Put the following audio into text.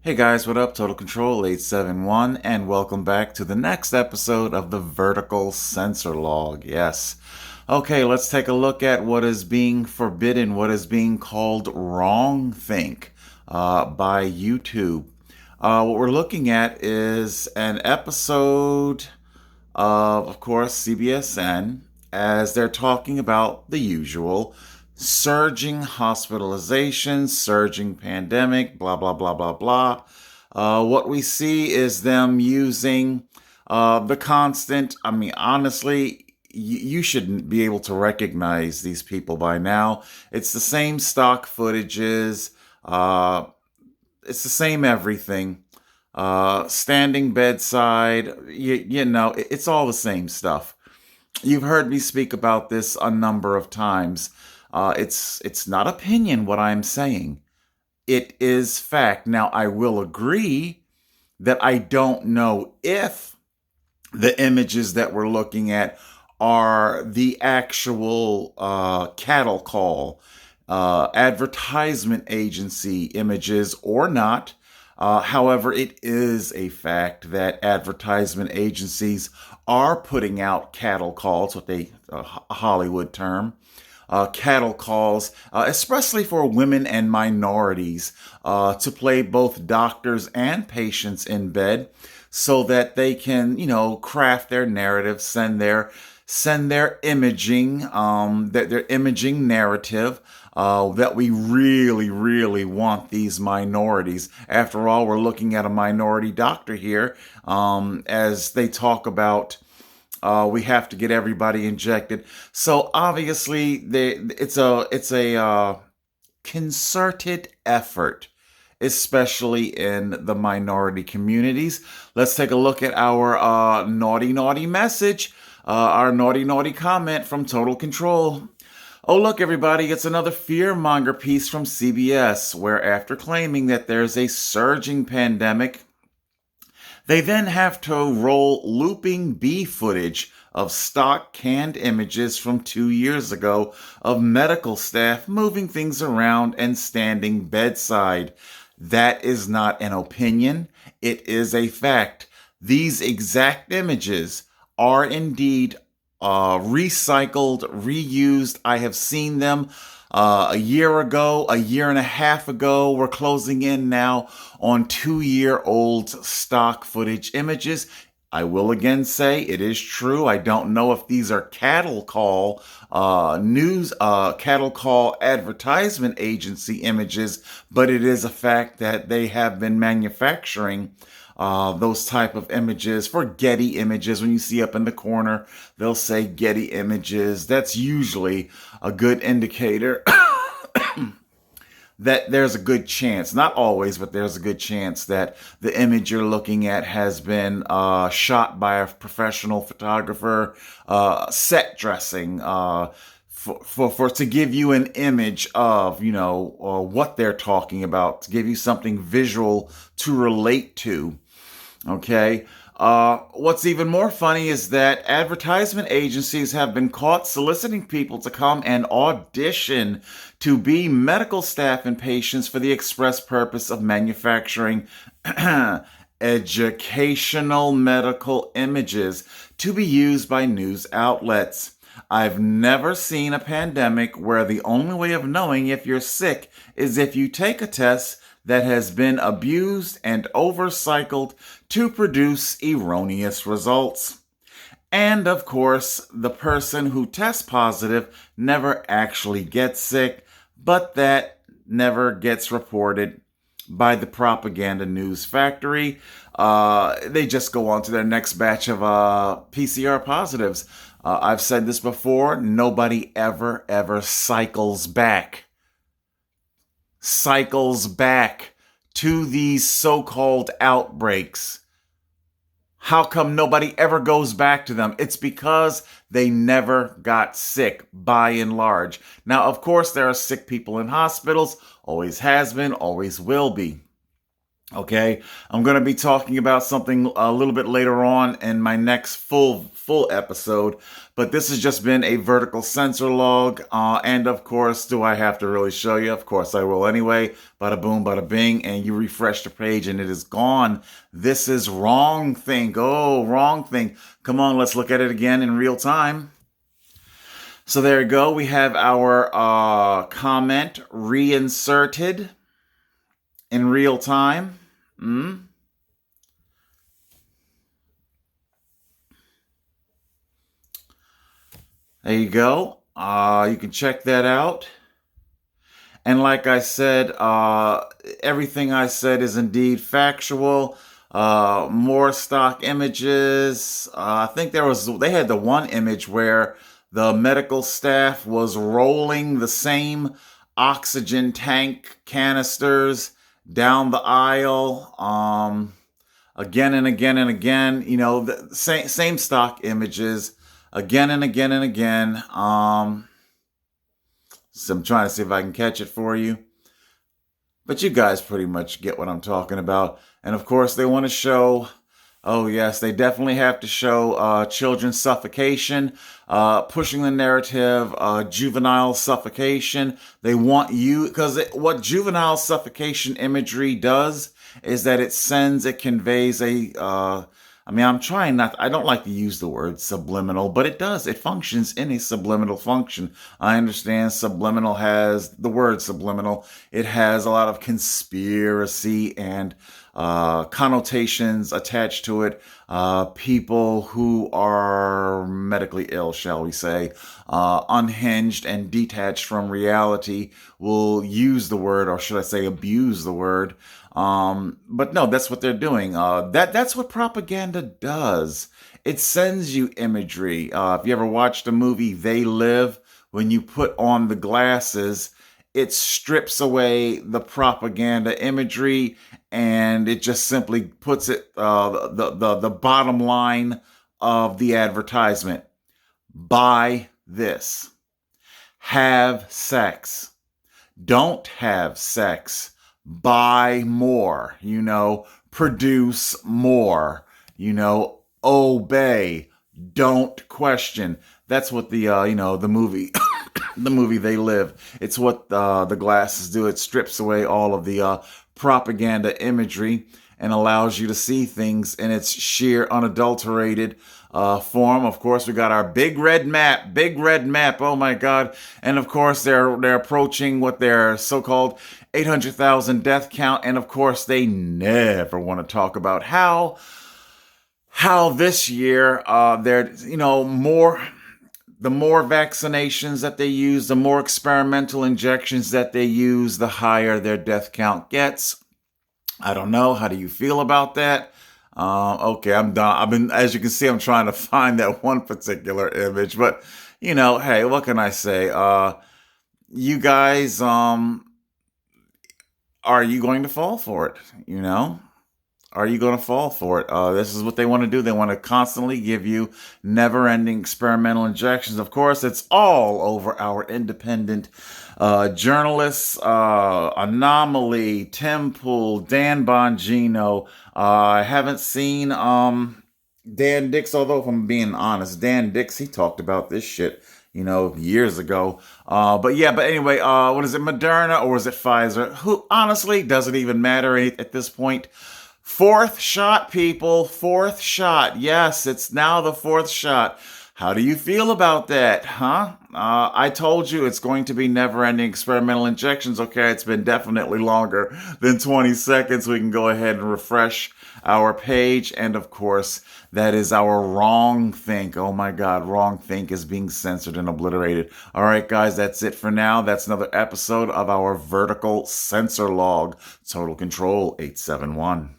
Hey guys, what up? Total Control 871, and welcome back to the next episode of the Vertical Censor Log. Yes. Okay, let's take a look at what is being forbidden, what is being called wrongthink by YouTube. What we're looking at is an episode of course, CBSN, as they're talking about the usual surging hospitalizations, surging pandemic, blah, blah, blah, blah, blah. What we see is them using the constant. I mean, honestly, you shouldn't be able to recognize these people by now. It's the same stock footages. It's the same everything. Standing bedside, it's all the same stuff. You've heard me speak about this a number of times. It's not opinion what I'm saying. It is fact. Now I will agree that I don't know if the images that we're looking at are the actual cattle call advertisement agency images or not. However, it is a fact that advertisement agencies are putting out cattle calls, what they a Hollywood term, cattle calls, especially for women and minorities, to play both doctors and patients in bed, so that they can, craft their narrative, send their imaging, their imaging narrative. That we really, really want these minorities. After all, we're looking at a minority doctor here, as they talk about we have to get everybody injected. So obviously, it's a concerted effort, especially in the minority communities. Let's take a look at our naughty message, our naughty comment from Total Control. Oh, look, everybody, it's another fearmonger piece from CBS, where after claiming that there's a surging pandemic, they then have to roll looping B footage of stock canned images from 2 years ago of medical staff moving things around and standing bedside. That is not an opinion, it is a fact. These exact images are indeed recycled, reused. I have seen them a year ago, a year and a half ago. We're closing in now on 2-year-old stock footage images. I will again say it is true. I don't know if these are cattle call cattle call advertisement agency images, but it is a fact that they have been manufacturing those type of images for Getty Images. When you see up in the corner, they'll say Getty Images. That's usually a good indicator that there's a good chance, not always, but there's a good chance that the image you're looking at has been shot by a professional photographer, set dressing, for to give you an image of what they're talking about, to give you something visual to relate to. Okay. What's even more funny is that advertisement agencies have been caught soliciting people to come and audition to be medical staff and patients for the express purpose of manufacturing educational medical images to be used by news outlets. I've never seen a pandemic where the only way of knowing if you're sick is if you take a test that has been abused and overcycled to produce erroneous results. And of course, the person who tests positive never actually gets sick, but that never gets reported by the propaganda news factory. They just go on to their next batch of PCR positives. I've said this before, nobody ever cycles back to these so-called outbreaks. How come nobody ever goes back to them? It's because they never got sick, by and large. Now, of course, there are sick people in hospitals, always has been, always will be. Okay, I'm going to be talking about something a little bit later on in my next full episode, but this has just been a vertical censor log. And of course, do I have to really show you? Of course, I will anyway. Bada boom, bada bing, and you refresh the page and it is gone. This is wrong thing. Oh, wrong thing. Come on, let's look at it again in real time. So there you go. We have our comment reinserted in real time. There you go. You can check that out. And like I said, everything I said is indeed factual. More stock images. I think they had the one image where the medical staff was rolling the same oxygen tank canisters down the aisle. Again and again and again, the same stock images again and again and again. So I'm trying to see if I can catch it for you. But you guys pretty much get what I'm talking about. And of course, they want to show, oh yes, they definitely have to show children's suffocation, pushing the narrative, juvenile suffocation. They want you, because what juvenile suffocation imagery does is that it conveys I'm trying not, I don't like to use the word subliminal, but it does. It functions in a subliminal function. I understand the word subliminal. It has a lot of conspiracy and connotations attached to it. People who are medically ill, shall we say, unhinged and detached from reality will use the word, or should I say abuse the word. But no, that's what they're doing. That's what propaganda does. It sends you imagery. If you ever watched the movie They Live, when you put on the glasses, it strips away the propaganda imagery and it just simply puts it the bottom line of the advertisement. Buy this. Have sex. Don't have sex. Buy more, produce more, obey, don't question. That's what the movie, the movie They Live. It's what the glasses do. It strips away all of the propaganda imagery and allows you to see things in its sheer unadulterated form. Of course, we got our big red map. Oh my God. And of course, they're approaching what their so-called 800,000 death count. And of course, they never want to talk about how this year, the more vaccinations that they use, the more experimental injections that they use, the higher their death count gets. I don't know. How do you feel about that? Okay, I'm done. As you can see, I'm trying to find that one particular image, but hey, what can I say? You guys, are you going to fall for it? Are you going to fall for it? This is what they want to do. They want to constantly give you never-ending experimental injections. Of course, it's all over our independent journalists, Anomaly, Temple, Dan Bongino. I haven't seen Dan Dix, although if I'm being honest, Dan Dix, he talked about this shit, years ago. But anyway, what is it, Moderna or is it Pfizer? Who, honestly, doesn't even matter at this point. Fourth shot, people. Fourth shot. Yes, it's now the fourth shot. How do you feel about that, huh? I told you it's going to be never-ending experimental injections. Okay, it's been definitely longer than 20 seconds. We can go ahead and refresh our page. And of course, that is our wrong think. Oh my God, wrong think is being censored and obliterated. All right, guys, that's it for now. That's another episode of our vertical censor log. Total Control 871.